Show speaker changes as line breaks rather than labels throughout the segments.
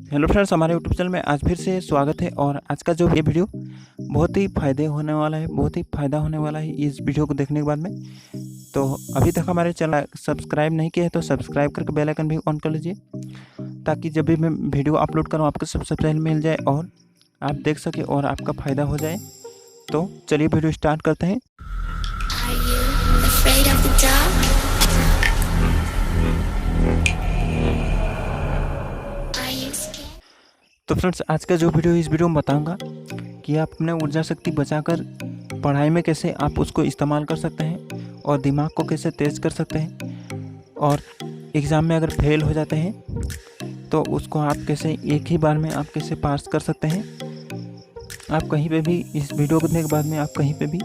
Hello friends, हमारे YouTube channel में आज फिर से स्वागत है। और आज का जो ये वीडियो बहुत ही फ़ायदा होने वाला है इस वीडियो को देखने के बाद में। तो अभी तक हमारे चैनल सब्सक्राइब नहीं किया है तो सब्सक्राइब करके बेल आइकन भी ऑन कर लीजिए, ताकि जब भी मैं वीडियो अपलोड करूँ आपको सबसे पहले मिल जाए और आप देख सके और आपका फ़ायदा हो जाए। तो चलिए वीडियो स्टार्ट करते हैं।
Are you afraid of the dark? Are you scared?
तो फ्रेंड्स, आज का जो वीडियो इस वीडियो में बताऊंगा कि आप अपने ऊर्जा शक्ति बचाकर पढ़ाई में कैसे आप उसको इस्तेमाल कर सकते हैं और दिमाग को कैसे तेज़ कर सकते हैं। और एग्ज़ाम में अगर फेल हो जाते हैं तो उसको आप कैसे एक ही बार में आप कैसे पास कर सकते हैं। आप कहीं पे भी इस वीडियो को देखने के बाद में आप कहीं पे भी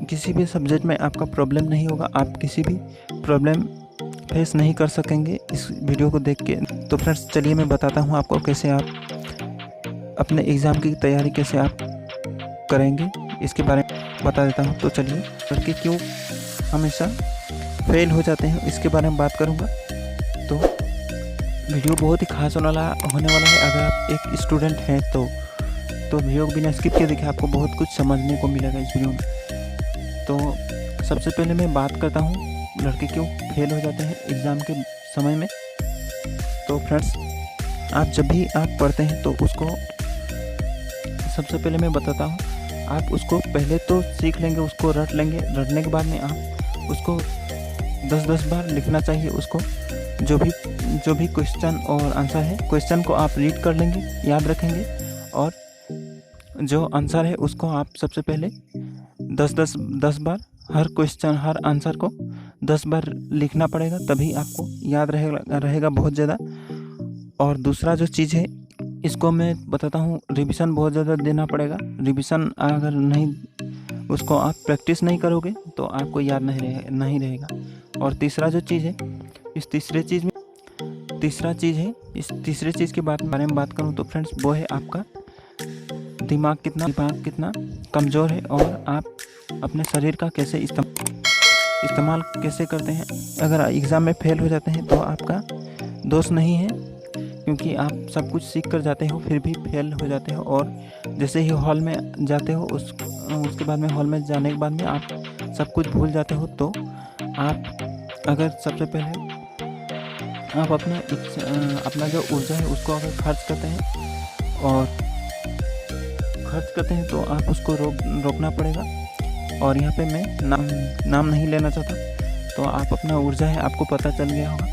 किसी भी सब्जेक्ट में आपका प्रॉब्लम नहीं होगा, आप किसी भी प्रॉब्लम फेस नहीं कर सकेंगे इस वीडियो को देख के। तो फ्रेंड्स, चलिए मैं बताता हूँ आपको कैसे आप अपने एग्ज़ाम की तैयारी कैसे आप करेंगे, इसके बारे में बता देता हूँ। तो चलिए, लड़के क्यों हमेशा फेल हो जाते हैं इसके बारे में बात करूँगा। तो वीडियो बहुत ही खास होने वाला है। अगर आप एक स्टूडेंट हैं तो वीडियो को बिना स्किप किए देखिए, आपको बहुत कुछ समझने को मिलेगा इस वीडियो में। तो सबसे पहले मैं बात करता हूँ लड़के क्यों फेल हो जाते हैं एग्ज़ाम के समय में। तो फ्रेंड्स, आप जब भी आप पढ़ते हैं तो उसको सबसे पहले मैं बताता हूँ, आप उसको पहले तो सीख लेंगे, उसको रट लेंगे। रटने के बाद में आप उसको 10-10 बार लिखना चाहिए। उसको जो भी क्वेश्चन और आंसर है, क्वेश्चन को आप रीड कर लेंगे, याद रखेंगे, और जो आंसर है उसको आप सबसे पहले 10 बार हर क्वेश्चन हर आंसर को 10 बार लिखना पड़ेगा, तभी आपको याद रहेगा बहुत ज़्यादा। और दूसरा जो चीज़ है, इसको मैं बताता हूँ, रिवीजन बहुत ज़्यादा देना पड़ेगा। रिवीजन अगर नहीं, उसको आप प्रैक्टिस नहीं करोगे तो आपको याद नहीं रहेगा। और तीसरा जो चीज़ है, इस तीसरे चीज़ के बारे में बात करूँ तो फ्रेंड्स, वो है आपका दिमाग कितना कमज़ोर है और आप अपने शरीर का कैसे इस्तेमाल कैसे करते हैं। अगर एग्ज़ाम में फेल हो जाते हैं तो आपका दोष नहीं है, क्योंकि आप सब कुछ सीख कर जाते हो फिर भी फेल हो जाते हो। और जैसे ही हॉल में जाते हो उसके बाद में हॉल में जाने के बाद में आप सब कुछ भूल जाते हो। तो आप अगर सबसे पहले आप अपना जो ऊर्जा है उसको अगर खर्च करते हैं तो आप उसको रोकना पड़ेगा। और यहाँ पे मैं नाम नहीं लेना चाहता। तो आप अपना ऊर्जा है, आपको पता चल गया होगा,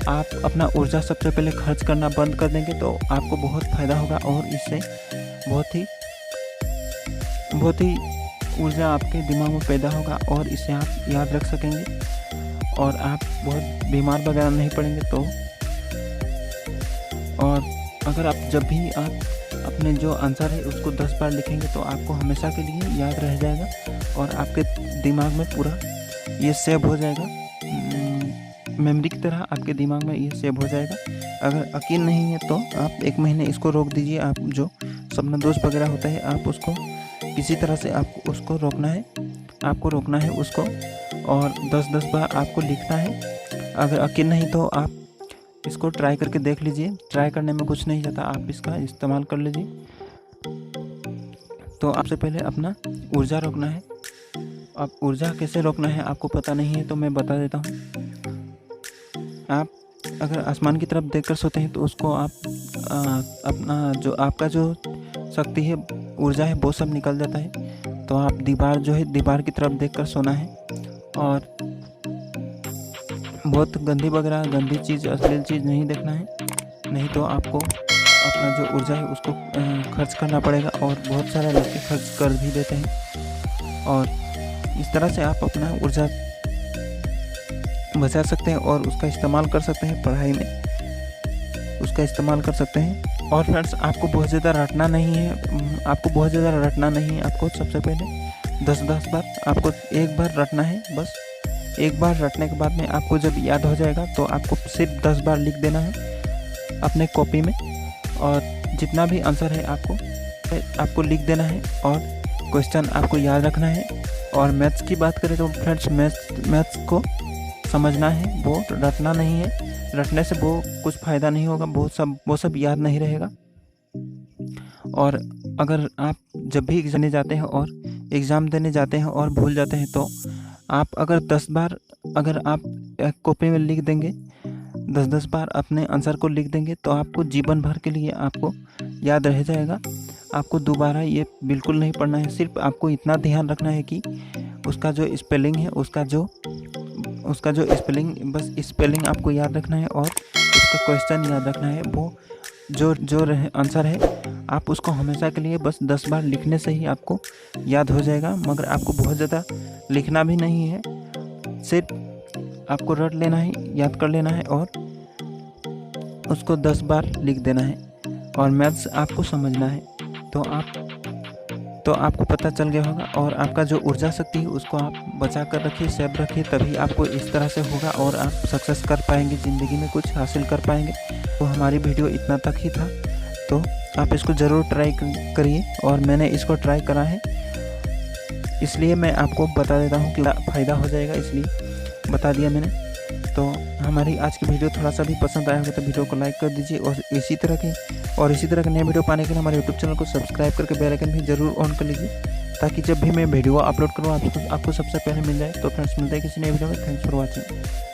आप अपना ऊर्जा सबसे पहले खर्च करना बंद कर देंगे तो आपको बहुत फ़ायदा होगा। और इससे बहुत ही ऊर्जा आपके दिमाग में पैदा होगा और इसे आप याद रख सकेंगे और आप बहुत बीमार वगैरह नहीं पड़ेंगे। तो और अगर आप जब भी आप अपने जो आंसर है उसको 10 बार लिखेंगे तो आपको हमेशा के लिए याद रह जाएगा और आपके दिमाग में पूरा ये सेव हो जाएगा, मेमोरी की तरह आपके दिमाग में ये सेव हो जाएगा। अगर यकीन नहीं है तो आप 1 महीने इसको रोक दीजिए। आप जो सपना दोस्त वगैरह होता है, आप उसको किसी तरह से आपको उसको रोकना है उसको, और 10-10 बार आपको लिखना है। अगर यकीन नहीं तो आप इसको ट्राई करके देख लीजिए। ट्राई करने में कुछ नहीं जाता, आप इसका इस्तेमाल कर लीजिए। तो आपसे पहले अपना ऊर्जा रोकना है। अब ऊर्जा कैसे रोकना है आपको पता नहीं है तो मैं बता देता हूँ। आप अगर आसमान की तरफ देखकर सोते हैं तो उसको आप अपना जो आपका जो शक्ति है, ऊर्जा है, वो सब निकल जाता है। तो आप दीवार की तरफ देखकर सोना है और बहुत गंदी चीज़, अश्लील चीज़ नहीं देखना है, नहीं तो आपको अपना जो ऊर्जा है उसको खर्च करना पड़ेगा। और बहुत सारे लड़के खर्च कर भी देते हैं। और इस तरह से आप अपना ऊर्जा बचा सकते हैं और उसका इस्तेमाल कर सकते हैं, पढ़ाई में उसका इस्तेमाल कर सकते हैं। और फ्रेंड्स, आपको बहुत ज़्यादा रटना नहीं है। आपको सबसे पहले 10-10 बार आपको एक बार रटना है। बस एक बार रटने के बाद में आपको जब याद हो जाएगा तो आपको सिर्फ 10 बार लिख देना है अपने कॉपी में, और जितना भी आंसर है आपको लिख देना है और क्वेश्चन आपको याद रखना है। और मैथ्स की बात करें तो फ्रेंड्स, मैथ्स को समझना है, वो रटना नहीं है। रटने से वो कुछ फ़ायदा नहीं होगा, वो सब याद नहीं रहेगा। और अगर आप जब भी एग्ज़ाम देने जाते हैं और भूल जाते हैं, तो आप अगर 10 बार अगर आप एक कॉपी में लिख देंगे, 10-10 बार अपने आंसर को लिख देंगे, तो आपको जीवन भर के लिए आपको याद रह जाएगा। आपको दोबारा ये बिल्कुल नहीं पढ़ना है। सिर्फ आपको इतना ध्यान रखना है कि उसका जो स्पेलिंग है, उसका जो स्पेलिंग, बस स्पेलिंग आपको याद रखना है और उसका क्वेश्चन याद रखना है। वो जो आंसर है, आप उसको हमेशा के लिए बस 10 बार लिखने से ही आपको याद हो जाएगा। मगर आपको बहुत ज़्यादा लिखना भी नहीं है, सिर्फ आपको रट लेना है, याद कर लेना है और उसको 10 बार लिख देना है। और मैथ्स आपको समझना है, तो आपको पता चल गया होगा। और आपका जो ऊर्जा शक्ति है, उसको आप बचा कर रखिए, सेव रखिए, तभी आपको इस तरह से होगा और आप सक्सेस कर पाएंगे, ज़िंदगी में कुछ हासिल कर पाएंगे। तो हमारी वीडियो इतना तक ही था, तो आप इसको ज़रूर ट्राई करिए। और मैंने इसको ट्राई करा है, इसलिए मैं आपको बता देता हूँ कि फ़ायदा हो जाएगा, इसलिए बता दिया मैंने। तो हमारी आज की वीडियो थोड़ा सा भी पसंद आया होगा तो वीडियो को लाइक कर दीजिए। और इसी तरह के नए वीडियो पाने के लिए हमारे यूट्यूब चैनल को सब्सक्राइब करके बेल आइकन भी ज़रूर ऑन कर लीजिए, ताकि जब भी मैं वीडियो अपलोड करूँ आपको सबसे पहले मिल जाए। तो फ्रेंड्स, मिलते हैं किसी नए वीडियो में। Thanks for watching.